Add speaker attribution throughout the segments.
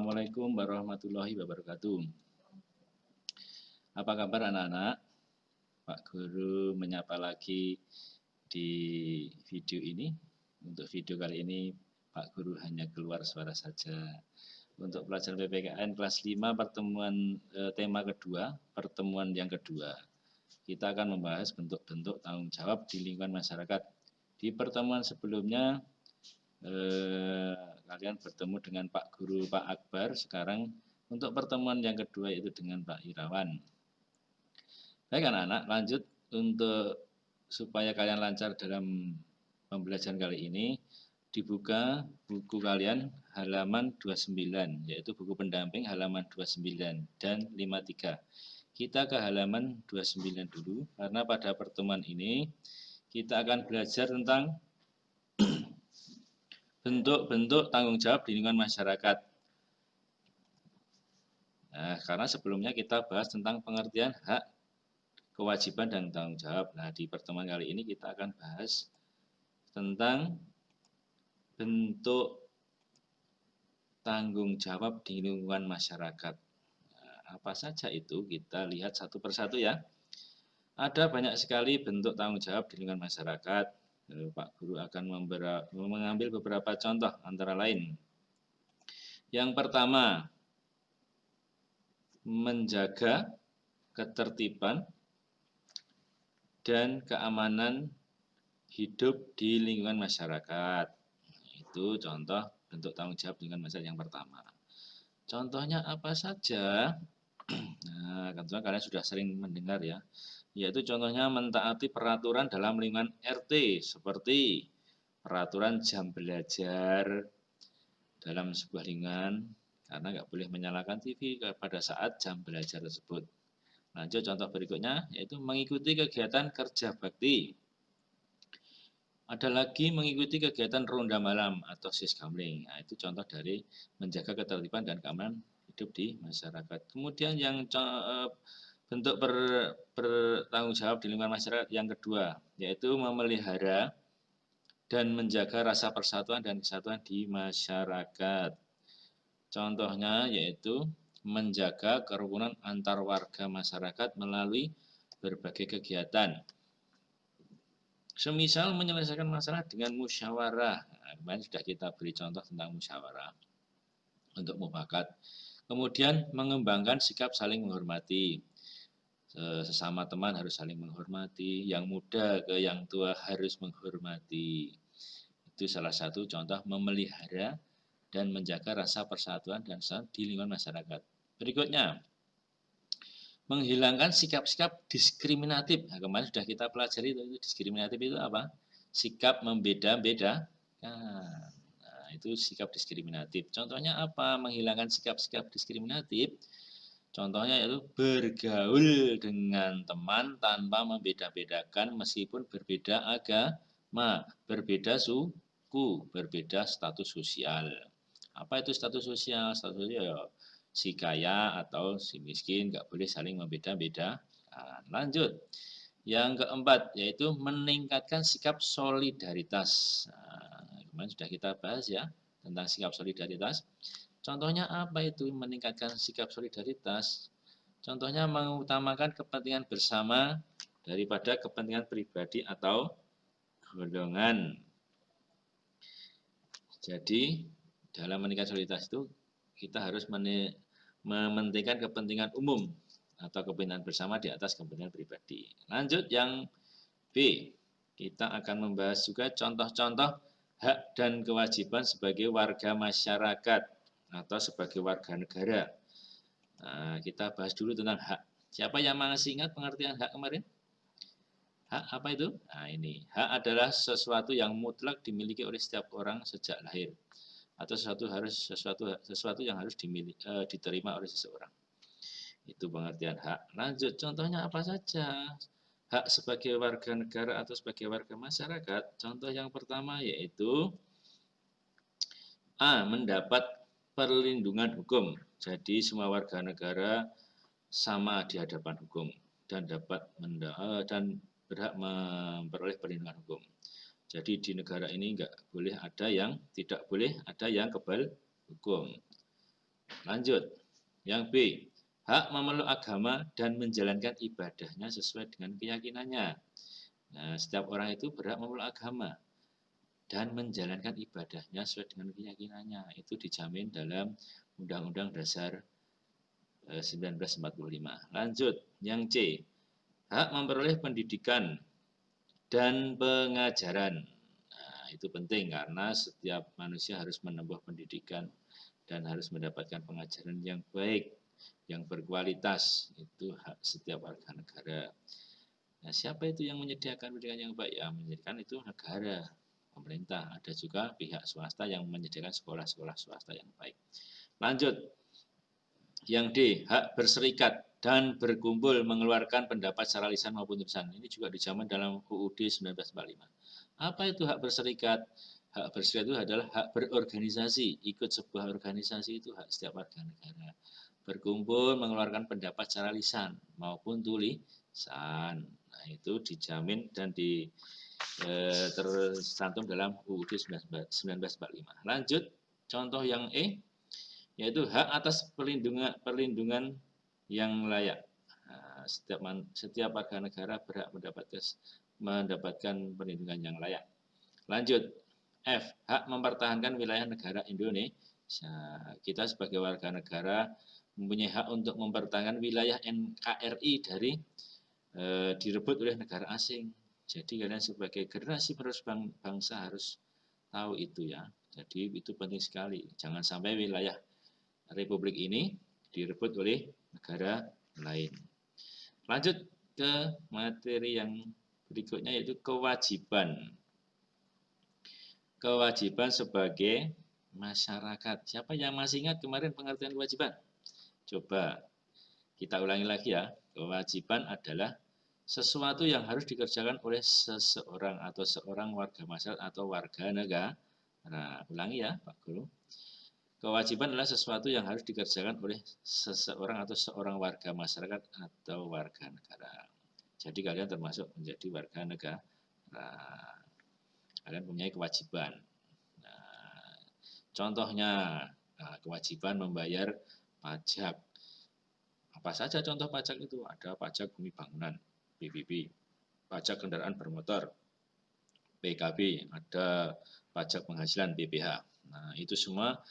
Speaker 1: Assalamualaikum warahmatullahi wabarakatuh. Apa kabar anak-anak? Pak Guru menyapa lagi di video ini. Untuk video kali ini Pak Guru hanya keluar suara saja. Untuk pelajaran PPKN kelas 5 pertemuan tema kedua, pertemuan yang kedua. Kita akan membahas bentuk-bentuk tanggung jawab di lingkungan masyarakat. Di pertemuan sebelumnya kalian bertemu dengan Pak Guru Pak Akbar. Sekarang untuk pertemuan yang kedua itu dengan Pak Irawan. Baik anak-anak, lanjut untuk supaya kalian lancar dalam pembelajaran kali ini, dibuka buku kalian halaman 29, yaitu buku pendamping halaman 29 dan 53. Kita ke halaman 29 dulu, karena pada pertemuan ini kita akan belajar tentang bentuk-bentuk tanggung jawab di lingkungan masyarakat. Nah, karena sebelumnya kita bahas tentang pengertian hak, kewajiban, dan tanggung jawab. Nah, di pertemuan kali ini kita akan bahas tentang bentuk tanggung jawab di lingkungan masyarakat. Nah, apa saja itu? Kita lihat satu persatu ya. Ada banyak sekali bentuk tanggung jawab di lingkungan masyarakat. Pak Guru akan mengambil beberapa contoh antara lain. Yang pertama, menjaga ketertiban dan keamanan hidup di lingkungan masyarakat. Itu contoh bentuk tanggung jawab di lingkungan masyarakat yang pertama. Contohnya apa saja? Nah, tentunya kalian sudah sering mendengar ya. Yaitu contohnya mentaati peraturan dalam lingkungan RT seperti peraturan jam belajar dalam sebuah lingkungan, karena nggak boleh menyalakan TV pada saat jam belajar tersebut. Lanjut contoh berikutnya, yaitu mengikuti kegiatan kerja bakti. Ada lagi mengikuti kegiatan ronda malam atau siskamling. Nah, itu contoh dari menjaga ketertiban dan keamanan hidup di masyarakat. Kemudian yang bentuk bertanggung jawab di lingkungan masyarakat yang kedua, yaitu memelihara dan menjaga rasa persatuan dan kesatuan di masyarakat. Contohnya yaitu menjaga kerukunan antar warga masyarakat melalui berbagai kegiatan. Semisal menyelesaikan masalah dengan musyawarah. Nah, kemarin sudah kita beri contoh tentang musyawarah untuk mufakat. Kemudian mengembangkan sikap saling menghormati. Sesama teman harus saling menghormati, yang muda ke yang tua harus menghormati. Itu salah satu contoh memelihara dan menjaga rasa persatuan dan di lingkungan masyarakat. Berikutnya, menghilangkan sikap-sikap diskriminatif. Nah, kemarin sudah kita pelajari itu diskriminatif itu apa? Sikap membeda-beda. Nah, itu sikap diskriminatif. Contohnya apa? Menghilangkan sikap-sikap diskriminatif. Contohnya yaitu bergaul dengan teman tanpa membeda-bedakan meskipun berbeda agama, berbeda suku, berbeda status sosial. Apa itu status sosial? Status sosial ya, si kaya atau si miskin nggak boleh saling membeda-bedakan. Lanjut. Yang keempat yaitu meningkatkan sikap solidaritas. Nah, kemarin sudah kita bahas ya tentang sikap solidaritas. Contohnya apa itu meningkatkan sikap solidaritas? Contohnya mengutamakan kepentingan bersama daripada kepentingan pribadi atau golongan. Jadi dalam meningkatkan solidaritas itu kita harus mementingkan kepentingan umum atau kepentingan bersama di atas kepentingan pribadi. Lanjut yang B. Kita akan membahas juga contoh-contoh hak dan kewajiban sebagai warga masyarakat atau sebagai warga negara. Nah, kita bahas dulu tentang hak. Siapa yang masih ingat pengertian hak kemarin? Hak apa itu? Nah, ini. Hak adalah sesuatu yang mutlak dimiliki oleh setiap orang sejak lahir. Atau sesuatu yang harus diterima oleh seseorang. Itu pengertian hak. Lanjut, contohnya apa saja? Hak sebagai warga negara atau sebagai warga masyarakat. Contoh yang pertama yaitu A. Mendapat perlindungan hukum. Jadi semua warga negara sama di hadapan hukum dan berhak memperoleh perlindungan hukum. Jadi di negara ini tidak boleh ada yang kebal hukum. Lanjut. Yang B, hak memeluk agama dan menjalankan ibadahnya sesuai dengan keyakinannya. Nah, setiap orang itu berhak memeluk agama dan menjalankan ibadahnya sesuai dengan keyakinannya. Itu dijamin dalam Undang-Undang Dasar 1945. Lanjut. Yang C, hak memperoleh pendidikan dan pengajaran. Nah, itu penting karena setiap manusia harus menempuh pendidikan dan harus mendapatkan pengajaran yang baik, yang berkualitas. Itu hak setiap warga negara. Nah, siapa itu yang menyediakan pendidikan yang baik? Ya, menyediakan itu negara, pemerintah. Ada juga pihak swasta yang menyediakan sekolah-sekolah swasta yang baik. Lanjut. Yang D, hak berserikat dan berkumpul mengeluarkan pendapat secara lisan maupun tulisan. Ini juga dijamin dalam UUD 1945. Apa itu hak berserikat? Hak berserikat itu adalah hak berorganisasi. Ikut sebuah organisasi itu hak setiap warga negara. Berkumpul mengeluarkan pendapat secara lisan maupun tulisan. Nah, itu dijamin dan tercantum dalam UUD 1945. Lanjut, contoh yang E, yaitu hak atas perlindungan yang layak. Nah, setiap warga negara berhak mendapatkan perlindungan yang layak. Lanjut, F, hak mempertahankan wilayah negara Indonesia. Kita sebagai warga negara mempunyai hak untuk mempertahankan wilayah NKRI dari direbut oleh negara asing. Jadi kalian sebagai generasi penerus bangsa harus tahu itu ya. Jadi itu penting sekali. Jangan sampai wilayah Republik ini direbut oleh negara lain. Lanjut ke materi yang berikutnya yaitu kewajiban. Kewajiban sebagai masyarakat. Siapa yang masih ingat kemarin pengertian kewajiban? Coba kita ulangi lagi ya. Kewajiban adalah sesuatu yang harus dikerjakan oleh seseorang atau seorang warga masyarakat atau warga negara. Nah, ulangi ya Pak Guru. Kewajiban adalah sesuatu yang harus dikerjakan oleh seseorang atau seorang warga masyarakat atau warga negara. Jadi kalian termasuk menjadi warga negara. Kalian punya kewajiban. Nah, contohnya kewajiban membayar pajak. Apa saja contoh pajak itu? Ada pajak bumi bangunan, PBB, pajak kendaraan bermotor, PKB, ada pajak penghasilan, PPH. Nah, itu semua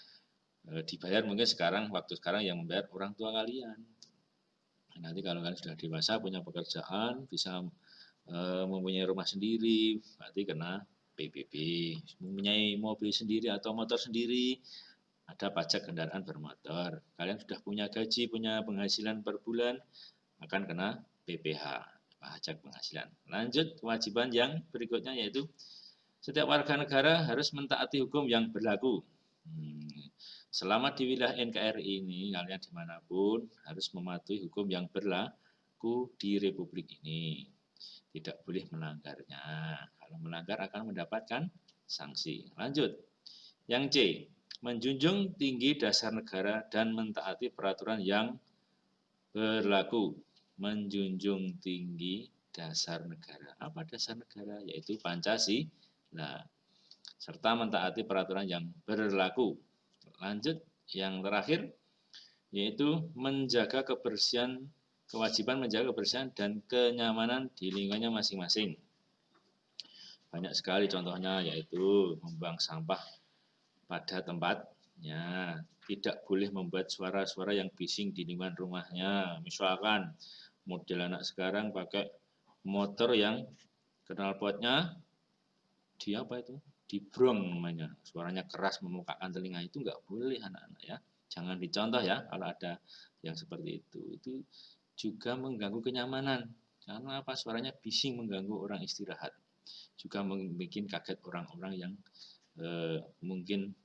Speaker 1: dibayar mungkin waktu sekarang yang membayar orang tua kalian. Nanti kalau kalian sudah dewasa punya pekerjaan, bisa mempunyai rumah sendiri, berarti kena PBB. Mempunyai mobil sendiri atau motor sendiri, ada pajak kendaraan bermotor. Kalian sudah punya gaji, punya penghasilan per bulan, akan kena PPH, pajak penghasilan. Lanjut, kewajiban yang berikutnya yaitu setiap warga negara harus mentaati hukum yang berlaku. Selama di wilayah NKRI ini, kalian dimanapun harus mematuhi hukum yang berlaku di Republik ini. Tidak boleh melanggarnya. Kalau melanggar akan mendapatkan sanksi. Lanjut. Yang C, menjunjung tinggi dasar negara dan mentaati peraturan yang berlaku. Menjunjung tinggi dasar negara. Apa dasar negara? Yaitu Pancasila. Serta mentaati peraturan yang berlaku. Lanjut, yang terakhir yaitu menjaga kebersihan, kewajiban menjaga kebersihan dan kenyamanan di lingkungannya masing-masing. Banyak sekali contohnya yaitu membuang sampah pada tempatnya, tidak boleh membuat suara-suara yang bising di lingkungan rumahnya. Misalkan model anak sekarang pakai motor yang knalpotnya di apa itu? Dibrong namanya, suaranya keras memukakkan telinga, itu nggak boleh anak-anak ya, jangan dicontoh ya kalau ada yang seperti itu juga mengganggu kenyamanan, karena apa, suaranya bising mengganggu orang istirahat, juga membuat kaget orang-orang yang mungkin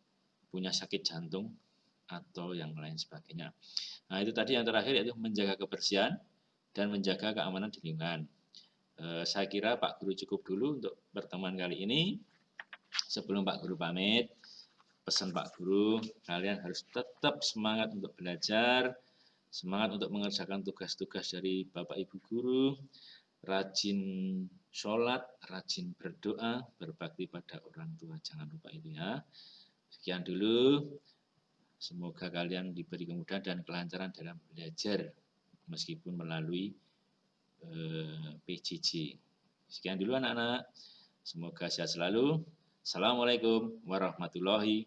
Speaker 1: punya sakit jantung atau yang lain sebagainya. Nah itu tadi yang terakhir yaitu menjaga kebersihan dan menjaga keamanan di lingkungan. Saya kira Pak Guru cukup dulu untuk pertemuan kali ini. Sebelum Pak Guru pamit, pesan Pak Guru, kalian harus tetap semangat untuk belajar, semangat untuk mengerjakan tugas-tugas dari Bapak Ibu Guru, rajin sholat, rajin berdoa, berbakti pada orang tua, jangan lupa itu ya. Sekian dulu, Semoga kalian diberi kemudahan dan kelancaran dalam belajar meskipun melalui PJJ. Sekian dulu anak-anak. Semoga sehat selalu. Assalamualaikum warahmatullahi